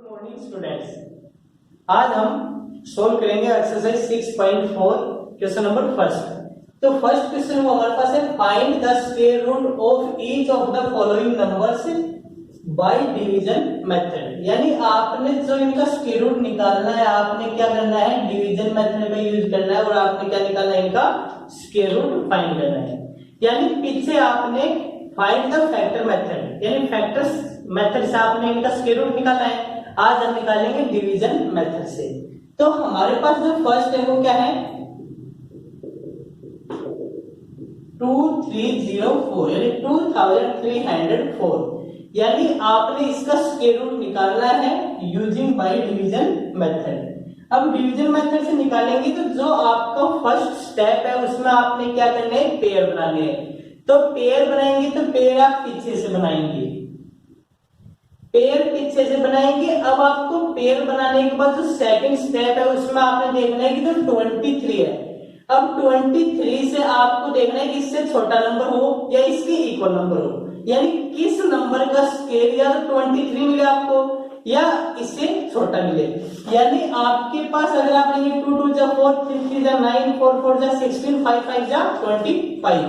Good morning students. आज हम solve करेंगे एक्सरसाइज 6.4 क्वेश्चन नंबर फर्स्ट। तो फर्स्ट क्वेश्चन हमारे पास है find the square root of each of the following numbers by division method. यानी आपने जो इनका स्क्वायर रूट निकालना है, आपने क्या करना है, डिवीजन मेथड का यूज करना है और आपने क्या निकालना है, इनका स्क्वायर रूट फाइंड करना है। यानी पीछे आपने फाइंड द फैक्टर मेथड यानी फैक्टर्स मेथड से आपने इनका स्क्वायर रूट निकालना है। आज हम निकालेंगे डिवीजन मेथड से। तो हमारे पास जो फर्स्ट है वो क्या है, 2304 यानी 2304। यानी आपने इसका स्क्वायर रूट निकालना है यूजिंग बाय डिवीजन मेथड। अब डिवीजन मेथड से निकालेंगे तो जो आपका फर्स्ट स्टेप है उसमें आपने क्या करना है, पेयर बनाने हैं। तो पेयर बनाएंगे तो पेयर आप पीछे से बनाएंगे, पेयर पीछे से बनाएंगे। अब आपको पेयर बनाने के बाद जो सेकंड स्टेप है उसमें आपने देखना है कि जो 23 है, अब 23 से आपको देखना है कि इससे छोटा नंबर हो या इसके इक्वल नंबर हो। यानी किस नंबर का स्क्वायर या तो 23 मिले आपको या इससे छोटा मिले। यानी आपके पास अगर आप लेंगे 2 2 जा 4, 3 3 जा 9, 4 4 जा 16, 5 5 जा 25,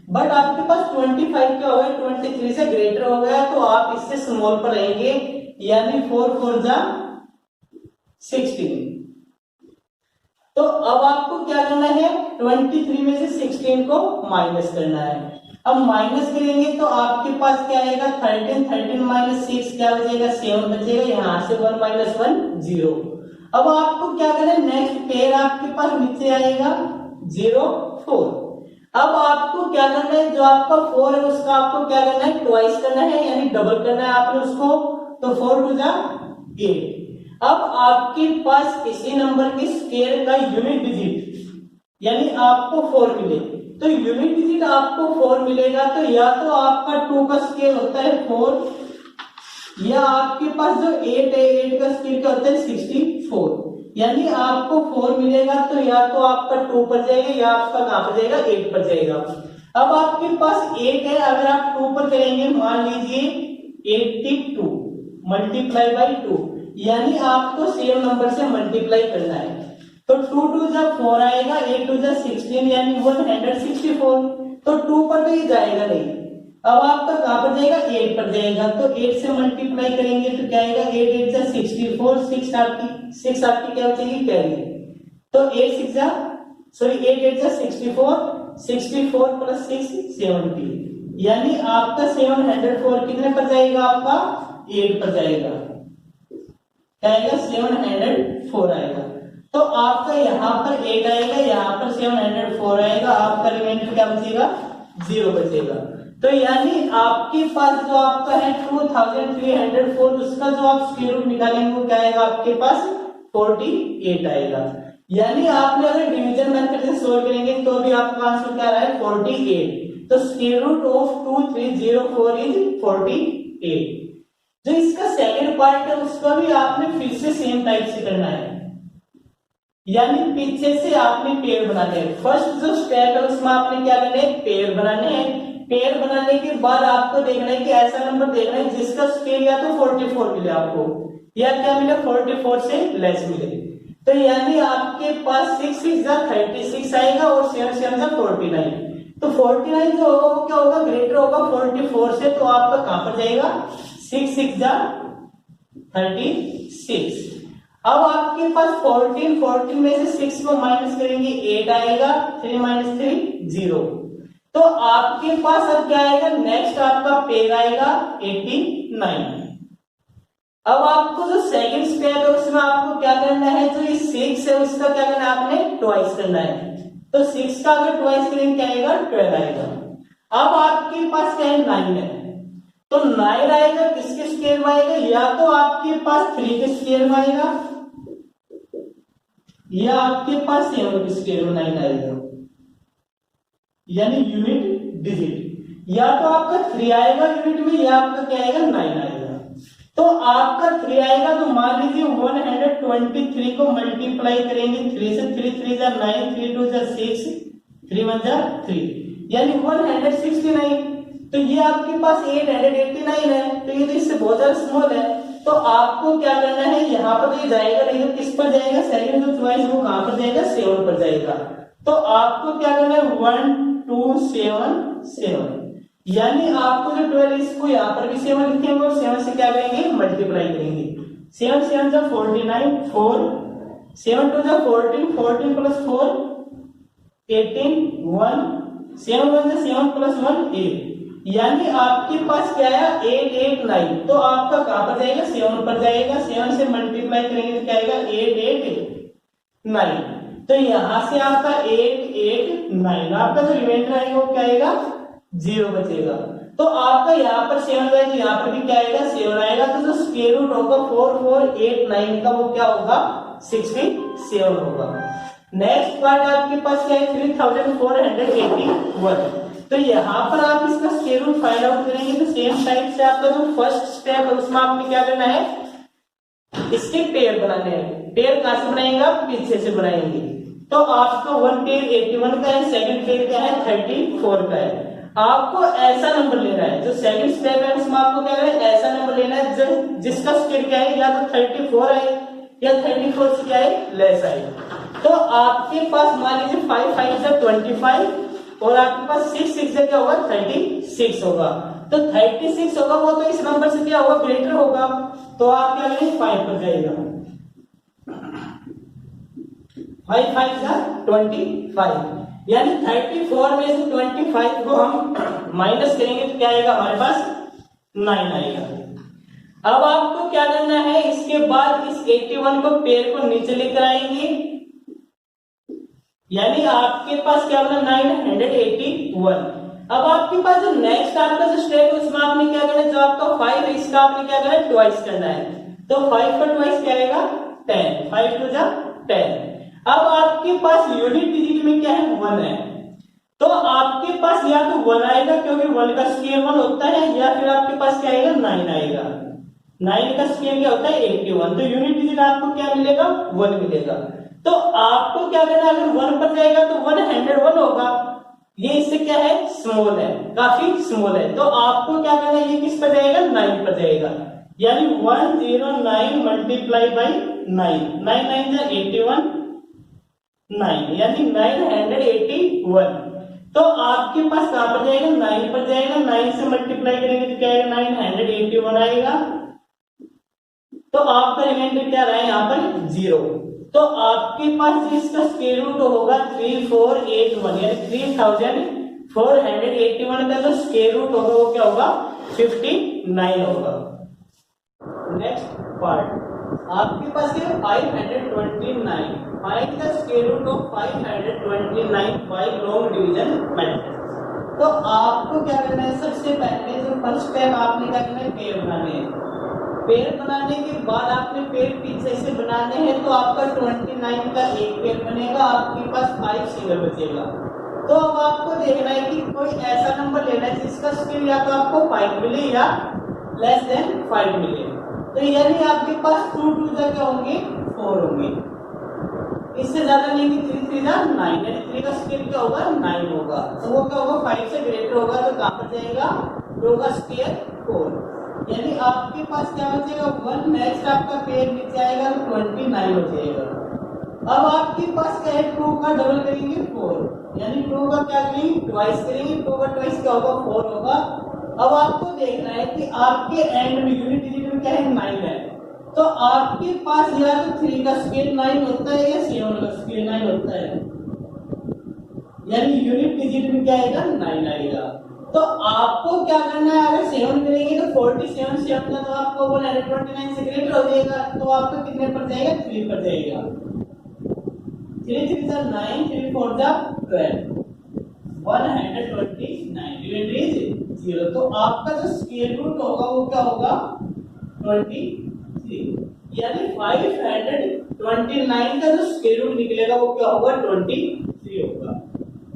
बट आपके पास 25 क्या हो गया, 23 से ग्रेटर हो गया, तो आप इससे स्मॉल पर रहेंगे। यानी 4 4 जा 16। तो अब आपको क्या करना है, 23 में से 16 को माइनस करना है। अब माइनस करेंगे तो आपके पास क्या आएगा, 13 13 माइनस 6 क्या बचेगा, 7 बचेगा। यहां से 1 माइनस 1 0। अब आपको क्या करना है, नेक्स्ट पेयर आपके पास नीचे आएगा 0 4। अब आपको क्या करना है, जो आपका 4 है उसका आपको क्या करना है, ट्वाइस करना है यानी डबल करना है आपने उसको। तो 4 2 जा 8। अब आपके पास इसी नंबर के स्क्वायर का यूनिट डिजिट यानी आपको 4 मिले, तो यूनिट डिजिट आपको 4 मिलेगा। तो या तो आपका 2 का स्क्वायर होता है 4, या आपके पास जो 8 है 8 का स्क्वायर क्या होता है 64। यानी आपको 4 मिलेगा तो या तो आपका 2 पर जाएगा या आपका कहां पर जाएगा, 8 पर जाएगा। अब आपके पास 8 है, अगर आप 2 पर करेंगे मान लीजिए 82 मल्टीप्लाई बाई 2, यानी आपको सेम नंबर से मल्टीप्लाई करना है। तो 2 2 जा 4 आएगा, 8 2 जा 16 यानी 164। तो 2 पर तो ये जाएगा नहीं, अब आपका कहां पर जाएगा, 8 पर जाएगा। तो 8 से मल्टीप्लाई करेंगे तो क्या आएगा, 8 8 जा 64, 6 आपकी क्या बचेगी, कैरी। तो 8 6 जा 8 जा 64, 64 प्लस 6 70। यानी आपका 704 कितने पर जाएगा, आपका 8 पर जाएगा, क्या आएगा 704 आएगा। तो आपका यहाँ पर 8 आएगा, यहाँ पर 704 आएगा, आपका रिमाइंडर क्या बचेगा, 0 बचेगा। तो यानी आपके पास जो आपका है 2304, उसका जो आप स्क्वायर रूट निकालेंगे वो क्या आएगा, आपके पास 48 आएगा। यानी आपने अगर डिवीजन मेथड से सोल्व करेंगे तो भी आपका आंसर क्या रहा है, 48। तो स्क्वायर रूट ऑफ 2304 इज 48। जो इसका सेकंड पार्ट है उसका भी आपने फिर से सेम टाइप से करना है, यानी पीछे से आपने पेयर बनाने हैं। फर्स्ट जो स्टेप है उसमें आपने क्या करना है, पेयर बनाने हैं। पेयर बनाने के बाद आपको देखना है कि ऐसा नंबर देखना है जिसका स्क्वायर या तो 44 मिले आपको, या क्या मिले 44 से लेस मिले। तो यानी आपके पास 6 6 जा 36 आएगा और 7 7 जा 49। तो 49 जो होगा वो क्या होगा, ग्रेटर होगा 44 से। तो आपका कहां पर जाएगा, 6 6 जा 36। अब आपके पास 14 में से 6 को माइनस करेंगे 8 आएगा, 3 माइनस 3 0। तो आपके पास अब क्या आएगा, नेक्स्ट आपका पेयर आएगा 89। अब आपको जो सेकंड स्टेप है उसमें आपको क्या करना है, जो ये 6 है उसका क्या करना है, आपने ट्वाइस करना है। तो 6 का अगर ट्वाइस करेंगे क्या आएगा, 12 आएगा। अब आपके पास क्या है, 9 है, तो 9 आएगा किसके स्क्वायर में आएगा, या तो आपके पास 3 के स्क्वायर में आएगा या आपके पास 7 के स्क्वायर में 9 आएगा, यानी यूनिट डिजिट। या तो आपका 3 आएगा यूनिट में या आपका क्या आएगा, 9 आएगा। तो आपका 3 आएगा तो मान लीजिए 123 को मल्टीप्लाई करेंगे 3 से, 3 3 जा 9, 3 2 जा 6, 3 1 जा 3, यानी 169। तो ये आपके पास 889 है, तो ये तो इससे बहुत ज्यादा स्मॉल है। तो आपको क्या करना है, यहाँ पर ये जाएगा नहीं तो किस पर जाएगा, सेकंड जो चॉइस वो कहां पर जाएगा, 7 पर जाएगा। तो आपको क्या करना है 1 2 7 7, यानी आपको जो 12 इसको यहाँ पर भी 7 लिखेंगे और 7 से क्या करेंगे, मल्टीप्लाई करेंगे। 7 7 जा 49, 4 7 2 जा 14, 14 प्लस 4 18, 1 7 1 जा 7 प्लस 1 8, यानी आपके पास क्या आया 8 8 9। तो आपका कहां पर जाएगा, 7 पर जाएगा। 7 से मल्टीप्लाई करेंगे तो क्या आएगा 8 8 9। तो यहां से आपका 8 8 9, आपका जो रिमाइंडर आएगा वो क्या आएगा 0 बचेगा। तो आपका यहाँ पर 7 है तो यहाँ पर भी क्या आएगा 7 आएगा। तो जो स्क्वायर रूट होगा 4 4 8 9 का वो क्या होगा 67 होगा। नेक्स्ट पार्ट आपके पास क्या है 3481। तो यहाँ पर आप इसका स्क्वायर रूट फाइंड आउट करेंगे तो सेम टाइप से आपका जो फर्स्ट स्टेप है उसमें आपने क्या करना है, इसके पेयर बनाने हैं। पेयर कहां से बनाएंगे आप, पीछे से बनाएंगे। तो आपका 1 पेयर 81 का है, सेकंड पेयर क्या है 34 का है। आपको ऐसा नंबर लेना है, जो सेकंड स्टेप है उसमें आपको क्या करना है, ऐसा नंबर लेना है जिसका स्क्वायर क्या है या तो 34 है या 34 से क्या है लेस है। तो आपके पास मान लीजिए 5 5 से 25 और आपके पास 6 6 से क्या होगा 36 होगा। तो 36 होगा वो तो इस नंबर से क्या होगा ग्रेटर होगा। तो आप क्या करेंगे 5 पर जाइएगा, 5 5 जा 25, यानी 34 में से 25 को हम माइनस करेंगे तो क्या आएगा हमारे पास 9 आएगा। अब आपको क्या करना है, इसके बाद इस 81 को पेयर को नीचे लेकर आएंगे, यानी आपके पास क्या बना 981। अब आपके पास जो नेक्स्ट आपका जो स्टेप है उसमें आपने क्या करना है, जो आपका 5 है इसका आपने क्या करना है ट्वाइस करना है। तो 5 का ट्वाइस क्या आएगा 10, 5 2 जा 10। अब आपके पास यूनिट डिजिट में क्या है 1 है, तो आपके पास या तो 1 आएगा क्योंकि 1 का स्क्वायर 1 होता है, या फिर आपके पास क्या आएगा 9 आएगा। 9 का स्क्वायर क्या होता है 81। तो यूनिट डिजिट आपको क्या मिलेगा 1 मिलेगा। तो आपको क्या करना है, अगर 1 पर जाएगा तो 101 होगा, ये इससे क्या है स्मॉल है, काफी स्मॉल है। तो आपको क्या करना है, ये किस पर जाएगा 9 पर जाएगा, यानी 109 मल्टीप्लाई बाई 9, 9 9 जा 81 9, यानी 981। तो आपके पास कहां पर जाएगा 9 पर जाएगा, 9 से मल्टीप्लाई करेंगे तो क्या आएगा 981 आएगा। तो आपका रिमाइंडर क्या रहा है यहाँ पर 0। तो आपके पास इसका स्क्वायर रूट होगा 3481, यानी 3481 का जो स्क्वायर रूट होगा वो क्या होगा 59 होगा। नेक्स्ट पार्ट आपके पास क्या है 529, find the square root of 529 by long division method. तो आपको क्या करना है, सबसे पहले जो फर्स्ट स्टेप आपने क्या करना है पेयर बनाने हैं। पेयर बनाने के बाद आपने पेयर पीछे से बनाने हैं, तो आपका 29 का एक पेयर बनेगा, आपके पास 5 सिंगल बचेगा। तो अब आपको देखना है कि कोई ऐसा नंबर लेना है जिसका स्क्वायर या तो आपको 5 मिले या लेस देन 5 मिले। तो यानी आपके पास 2 2 क्या होंगे 4 होंगे, इससे ज्यादा नहीं कि 3 3 जा 9, यानी 3 का स्क्वायर क्या होगा 9 होगा। तो वो क्या होगा 5 से ग्रेटर होगा, तो कहां पर जाएगा 2 का स्क्वायर 4, यानी आपके पास क्या बचेगा 1। नेक्स्ट आपका पेयर नीचे आएगा तो 29 हो जाएगा। अब आपके पास क्या है 2 का डबल करेंगे 4, यानी 2 का क्या करेंगे ट्वाइस करेंगे, 2 का ट्वाइस क्या होगा 4 होगा। अब आपको देखना है कि आपके एंड में यूनिट डिजिट में क्या है 9 है, तो आपके पास या तो 3 का स्क्वायर 9 होता है या 7 का स्क्वायर 9 होता है, यानी यूनिट डिजिट में क्या आएगा 9 आएगा। तो आपको क्या करना है, अगर 7 करेंगे तो 47 7 का तो आपको 129 से ग्रेटर हो जाएगा। तो आपका कितने पर जाएगा 3 पर जाएगा, 3 3 जा 9, 3 4 जा 12, 129 यूनिट इज 0। तो आपका जो स्क्वायर रूट होगा वो क्या होगा 23, यानी 529 का जो स्क्वायर रूट निकलेगा वो क्या होगा 23 होगा।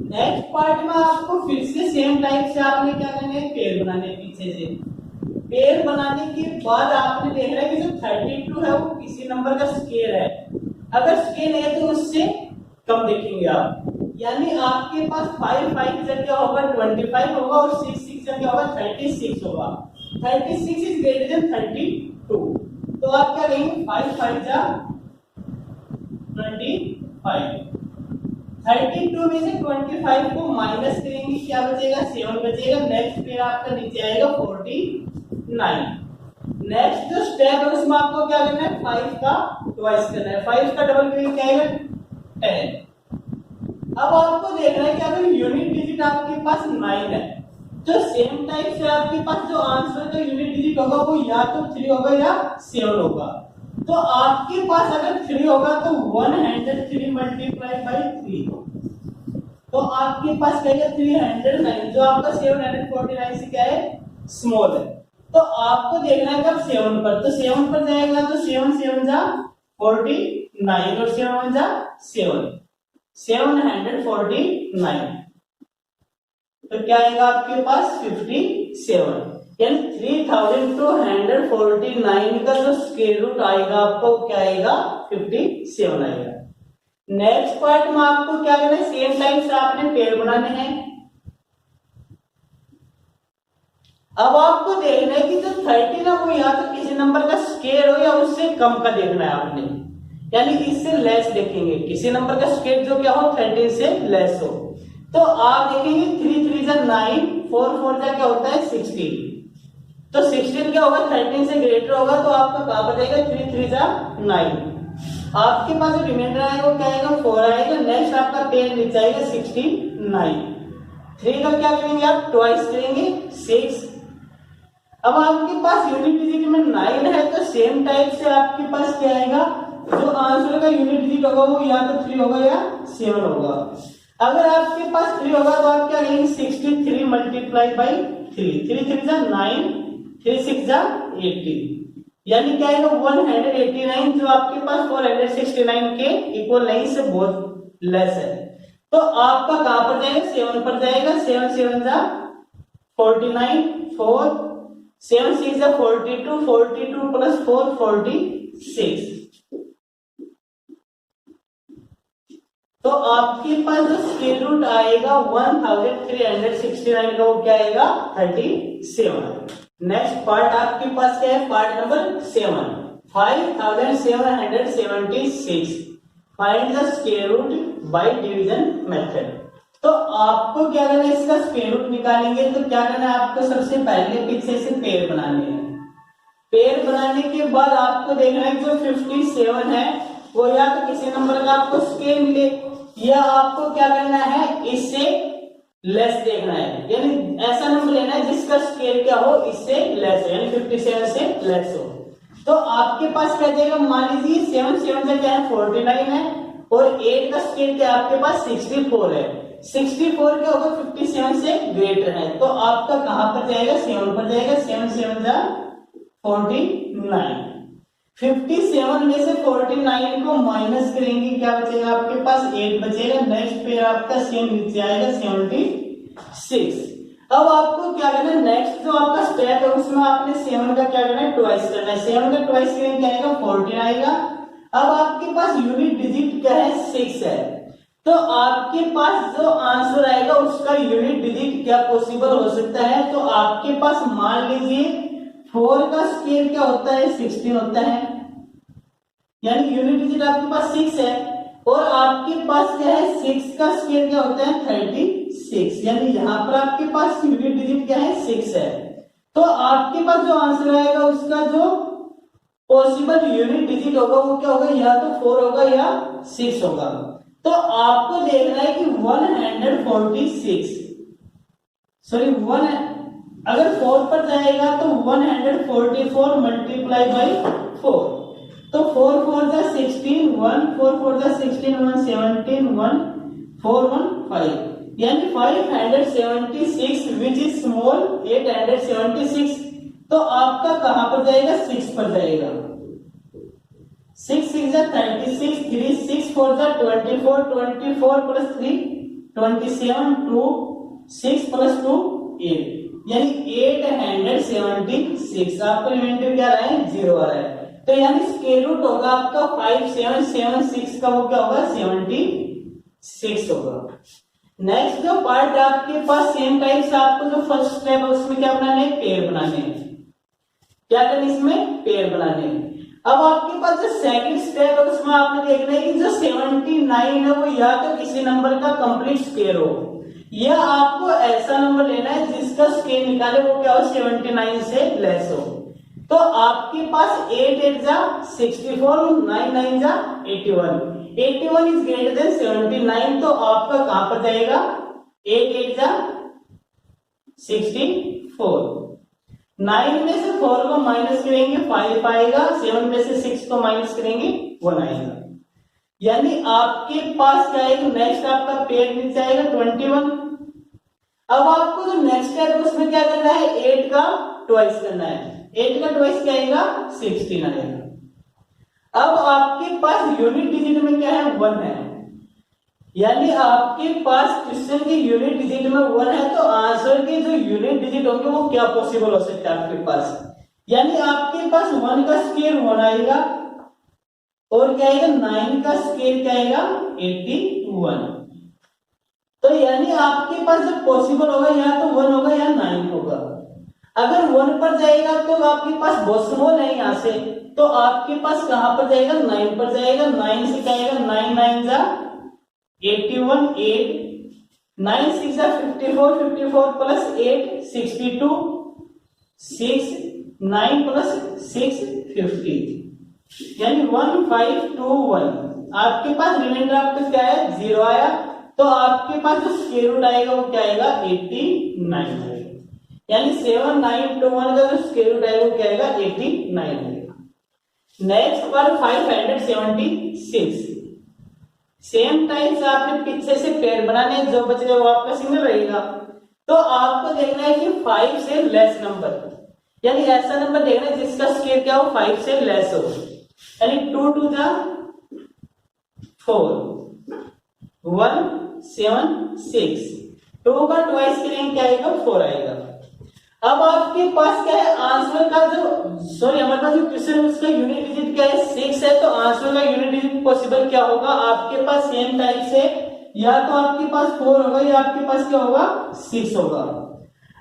नेक्स्ट पार्ट में आपको फिर से सेम टाइप से आपने क्या करना है पेयर बनाने, पीछे से पेयर बनाने के बाद आपने देखना है कि जो 32 है वो किसी नंबर का स्क्वायर है। अगर स्क्वायर है तो उससे कम देखेंगे आप, यानी आपके पास 5 5 से क्या होगा 25 होगा और 6 6 से क्या होगा 36 होगा। 36 इज ग्रेटर देन 32, तो आप क्या करेंगे 5 5 जा 25, 32 में से 25 को माइनस करेंगे, क्या बचेगा 7 बचेगा। नेक्स्ट फिर आपका नीचे आएगा 49। नेक्स्ट जो स्टेप है उसमें आपको क्या करना है 5 का ट्वाइस करना है, 5 का डबल करेंगे क्या आएगा 10। अब आपको देखना है कि अगर यूनिट डिजिट आपके पास 9 है तो सेम टाइप से आपके पास जो आंसर का यूनिट डिजिट होगा वो या तो 3 होगा या 7 होगा। तो आपके पास अगर 3 होगा तो 103 मल्टीप्लाई बाई 3, तो आपके पास क्या है 309, जो आपका 749 से क्या है स्मॉल है। तो आपको देखना है कब 7 पर, तो 7 पर जाएगा तो 7 7 जा 49 और 7 जा 7, 749। तो क्या आएगा आपके पास 57, यानी 3249 का जो स्क्वायर रूट आएगा आपको क्या आएगा 57 आएगा। नेक्स्ट पार्ट में आपको क्या करना है सेम टाइम से आपने पेड़ बनाने हैं। अब आपको देखना है कि जो 30 ना वो या तो किसी नंबर का स्क्वायर हो या उससे कम का देखना है आपने, यानी इससे लेस देखेंगे, किसी नंबर का स्क्वायर जो क्या हो 13 से लेस हो। तो आप देखेंगे 3 3 जा 9, 4 4 जा क्या होता है 16, तो 16 क्या होगा 13 से ग्रेटर होगा, तो आपका कहां पर जाएगा 3 3 जा 9। आपके पास जो रिमाइंडर आएगा वो क्या आएगा 4 आएगा। नेक्स्ट आपका पेयर नीचे आएगा 69, 3 का क्या करेंगे आप ट्वाइस करेंगे 6। अब आपके पास यूनिट डिजिट में 9 है तो सेम टाइप से आपके पास क्या आएगा, जो आंसर का यूनिट डिजिट होगा वो या तो 3 होगा या 7 होगा। अगर आपके पास 3 होगा तो आप क्या करेंगे 63 मल्टीप्लाई बाई 3, 3 3 जा 9, 3 6 जा 80, यानी क्या आएगा 189, जो आपके पास 469 के इक्वल नहीं से बहुत लेस है। तो आपका कहां पर जाएगा 7 पर जाएगा, 7 7 जा 49, 4 7 6 जा 42, 42 प्लस 4 46। तो आपके पास जो स्क्वायर रूट आएगा 1369 का वो क्या आएगा 37। नेक्स्ट पार्ट आपके पास क्या है part number 7, 5776 find the square root by division method. तो आपको क्या करना है इसका स्क्वायर रूट निकालेंगे तो क्या करना है आपको सबसे पहले पीछे से पेयर बनाने हैं। पेयर बनाने के बाद आपको देखना है जो 57 है वो या तो किसी नंबर का आपको स्क्वायर मिले या आपको क्या करना है इससे लेस देखना है, यानी ऐसा नंबर लेना है जिसका स्क्वायर क्या हो इससे लेस हो, यानी 57 से लेस हो। तो आपके पास क्या जाएगा, मान लीजिए 7 7 से क्या है 49 है और 8 का स्क्वायर क्या आपके पास 64 है, 64 क्या होगा 57 से ग्रेटर है। तो आपका कहां पर जाएगा 7 पर जाएगा, 7 7 जा 49, 57 में से 49 को माइनस करेंगे क्या बचेगा आपके पास 8 बचेगा। नेक्स्ट पे आपका सेम नीचे आएगा 76। अब आपको क्या करना है नेक्स्ट जो आपका स्टेप है उसमें आपने 7 का क्या करना है ट्वाइस करना है, 7 का ट्वाइस करेंगे क्या आएगा 14 आएगा। अब आपके पास यूनिट डिजिट क्या है 6 है, तो आपके पास जो आंसर आएगा उसका यूनिट डिजिट क्या पॉसिबल हो सकता है। तो आपके पास मान लीजिए 4 का स्क्वायर क्या होता है 16 होता है, यानी यूनिट डिजिट आपके पास 6 है और आपके पास क्या है 6 का स्क्वायर क्या होता है 36, यानी यहाँ पर आपके पास यूनिट डिजिट क्या है 6 है। तो आपके पास जो आंसर आएगा उसका जो पॉसिबल यूनिट डिजिट होगा वो क्या होगा, या तो 4 होगा या 6 होगा। तो आपको देखना है कि 146 सॉरी 1 अगर 4 पर जाएगा तो 144 मल्टीप्लाई बाई 4, तो 4 4 जा 16, 1 4 4 जा 16, 1 17, 1 4 1 5, यानी 576 विच इज स्मॉल 876। तो आपका कहां पर जाएगा 6 पर जाएगा, 6 6 जा 36, 3 6 4 जा 24, 24 प्लस 3 27, 2 6 प्लस 2 8, यानी 876। आपका रिमाइंडर क्या रहा है 0 आ रहा है। तो यानी स्क्वायर रूट होगा आपका 5776 का वो क्या होगा 76 होगा। नेक्स्ट जो पार्ट आपके पास सेम टाइप से आपको जो फर्स्ट स्टेप है उसमें क्या बनाने हैं पेयर बनाने हैं, क्या करना इसमें पेयर बनाने हैं। अब आपके पास जो सेकंड स्टेप है उसमें आपने देखना है कि जो 79 है वो या तो किसी नंबर का कंप्लीट स्क्वायर हो, या आपको ऐसा नंबर लेना है जिसका स्क्वायर निकाले वो क्या हो 79 से लेस हो। तो आपके पास 8 8 जा 64 और 9 9 जा 81, 81 इज ग्रेटर देन 79, तो आपका कहां पर जाएगा 8 8 जा 64, 9 में से 4 को माइनस करेंगे 5 आएगा, 7 में से 6 को माइनस करेंगे 1 आएगा। यानी आपके पास क्या आएगा, नेक्स्ट आपका पेयर मिल जाएगा 21। अब आपको जो नेक्स्ट है उसमें क्या करना है, 8 का ट्वाइस करना है, 8 का ट्वाइस क्या आएगा 16 आएगा। अब आपके पास यूनिट डिजिट में क्या है 1 है, यानी आपके पास क्वेश्चन की यूनिट डिजिट में 1 है, तो आंसर के जो यूनिट डिजिट होंगे वो क्या पॉसिबल हो सकता है आपके पास, यानी आपके पास 1 का स्क्वायर 1 आएगा और क्या आएगा 9 का स्क्वायर क्या आएगा 81। तो यानी आपके पास जो पॉसिबल होगा या तो 1 होगा या 9 होगा। अगर 1 पर जाएगा तो आपके पास बहुत स्मॉल है यहाँ से, तो आपके पास कहां पर जाएगा 9 पर जाएगा, 9 से क्या आएगा 9 9 जा 81, 8 9 6 जा 54, 54 प्लस 8 62, 6 9 प्लस 6 50, यानी 1521। आपके पास रिमाइंडर आपका क्या है 0 आया, तो आपके पास जो स्क्वायर रूट आएगा वो क्या आएगा 89 आएगा, यानी 7921 का जो स्क्वायर रूट आएगा वो क्या आएगा 89 आएगा। नेक्स्ट पर 576, सेम टाइप से आपने पीछे से पेयर बनाने, जो बचेगा वो आपका सिंगल रहेगा। तो आपको देखना है कि 5 से लेस नंबर, यानी ऐसा नंबर देखना है जिसका स्क्वायर क्या हो 5 से लेस हो, यानी 2 2 जा 4, 1 7 6, 2 का ट्वाइस करेंगे क्या आएगा 4 आएगा। अब आपके पास क्या है आंसर का जो हमारे पास जो क्वेश्चन है उसका यूनिट डिजिट क्या है 6 है, तो आंसर का यूनिट डिजिट पॉसिबल क्या होगा आपके पास सेम टाइप से, या तो आपके पास 4 होगा या आपके पास क्या होगा 6 होगा।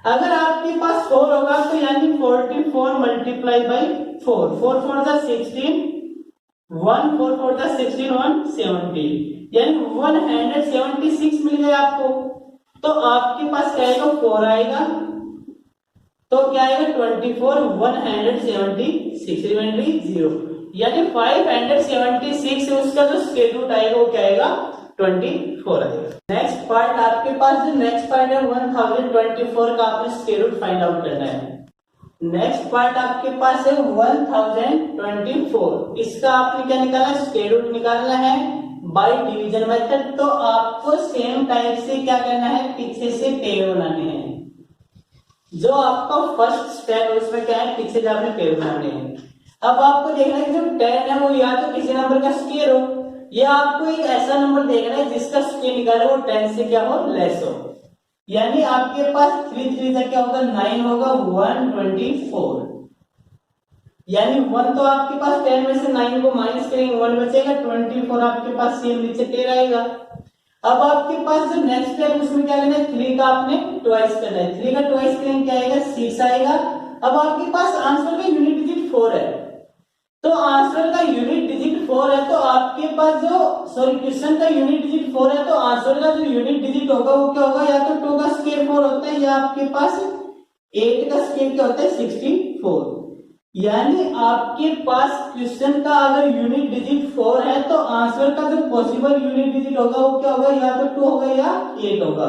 अगर आपके पास 4 होगा तो यानी 44 मल्टीप्लाई बाई 4, 4 4 जा 16, 1 4 4 जा 16, 170, यानी 176 मिल गया आपको। तो आपके पास क्या आएगा 4 आएगा, तो क्या आएगा 24 176 रिमाइंडर 0, यानी 576 है उसका जो स्क्वायर रूट आएगा वो क्या आएगा 24 आएगा। नेक्स्ट पार्ट आपके पास जो नेक्स्ट पार्ट है 1024 का आपने स्क्वायर रूट फाइंड आउट करना है। नेक्स्ट पार्ट आपके पास है 1024, इसका आपने क्या निकालना है स्क्वायर रूट निकालना है बाय डिवीजन मेथड। तो आपको सेम टाइप से क्या करना है पीछे से पेयर बनाने हैं, जो आपका फर्स्ट स्टेप है उसमें क्या है पीछे से आपने पेयर बनाने हैं। अब आपको देखना है कि जो 10 है वो या तो किसी नंबर का स्क्वायर हो, या आपको एक ऐसा नंबर देखना है जिसका स्क्वायर निकाला वो 10 से क्या हो लेस हो, यानी आपके पास 3 3 से क्या होगा 9 होगा 124, यानी 1 तो आपके पास 10 में से 9 को माइनस करेंगे 1 बचेगा, 24 आपके पास सेम नीचे 10 आएगा। अब आपके पास जो नेक्स्ट स्टेप उसमें क्या करना है 3 का आपने ट्वाइस करना है, 3 का ट्वाइस करेंगे क्या आएगा 6 आएगा। अब आपके पास आंसर का यूनिट डिजिट 4 है, तो आंसर का यूनिट डिजिट 4 है, तो आपके पास जो क्वेश्चन का यूनिट डिजिट 4 है, तो आंसर का जो यूनिट डिजिट होगा वो क्या होगा, या तो 2 का स्क्वायर 4 होता है, या आपके पास 8 का स्क्वायर क्या होता है 64, यानी आपके पास क्वेश्चन का अगर यूनिट डिजिट 4 है तो आंसर का जो पॉसिबल यूनिट डिजिट होगा वो क्या होगा, या तो 2 होगा या 8 होगा।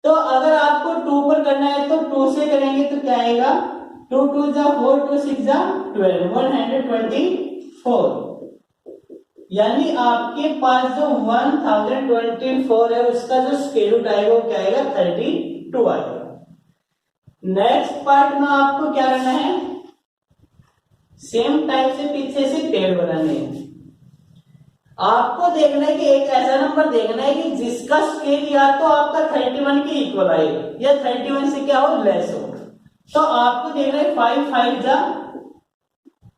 तो अगर आपको 2 पर करना है तो 2 से करेंगे तो क्या आएगा 2 2 जा 4, 2 6 जा 12, 124, यानी आपके पास जो 1024 है उसका जो स्क्वायर रूट आएगा वो क्या आएगा 32 आएगा। नेक्स्ट पार्ट में आपको क्या करना है सेम टाइप से पीछे से पेड़ बनाने हैं। आपको देखना है कि एक ऐसा नंबर देखना है कि जिसका स्क्वायर या तो आपका 31 के इक्वल आए या 31 से क्या हो लेस हो। तो आपको देखना है 5 5 जा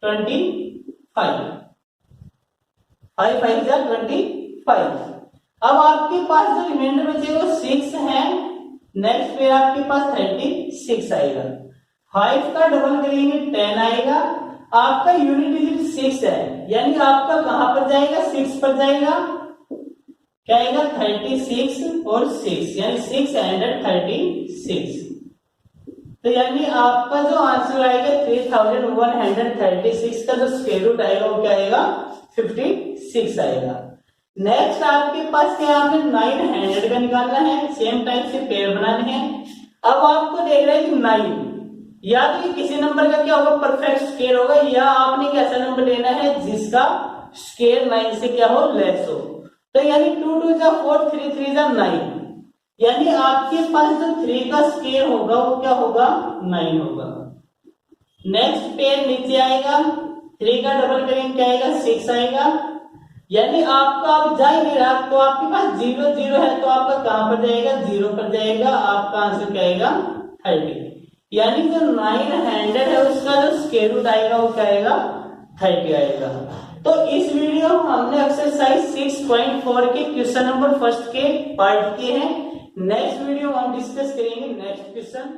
25, 5 5 जा 25। अब आपके पास जो रिमाइंडर बचेगा 6 है, नेक्स्ट पे आपके पास 36 आएगा, 5 का डबल करेंगे 10 आएगा। आपका यूनिट डिजिट 6 है, यानी आपका कहां पर जाएगा, 6 पर जाएगा, क्या आएगा 36 और 6 यानी 636। तो यानी आपका जो आंसर आएगा 3136 का जो स्क्वायर रूट आएगा वो क्या आएगा 56 आएगा। नेक्स्ट आपके पास क्या, आपने 900 का निकालना है, सेम टाइप से पेयर बनाने हैं। अब आपको देख रहे हैं कि 9 या तो ये किसी नंबर का क्या होगा परफेक्ट स्क्वायर होगा, या आपने एक ऐसा नंबर लेना है जिसका स्क्वायर 9 से क्या हो लेस हो। तो यानी 2 2 जा 4 3 3 जा 9, यानी आपके पास जो 3 का स्क्वायर होगा वो क्या होगा 9 होगा। नेक्स्ट पेयर नीचे आएगा, 3 का डबल करेंगे क्या आएगा 6 आएगा, यानी आपका अब जा ही नहीं रहा, तो आपके पास 0 0 है तो आपका कहां पर जाएगा 0 पर जाएगा, आपका आंसर क्या आएगा 30। यानी जो 900 है उसका जो स्क्वायर रूट आएगा वो क्या आएगा 30 आएगा। तो इस वीडियो में हमने एक्सरसाइज 6.4 के क्वेश्चन नंबर फर्स्ट के पार्ट किए हैं। नेक्स्ट वीडियो में हम डिस्कस करेंगे नेक्स्ट क्वेश्चन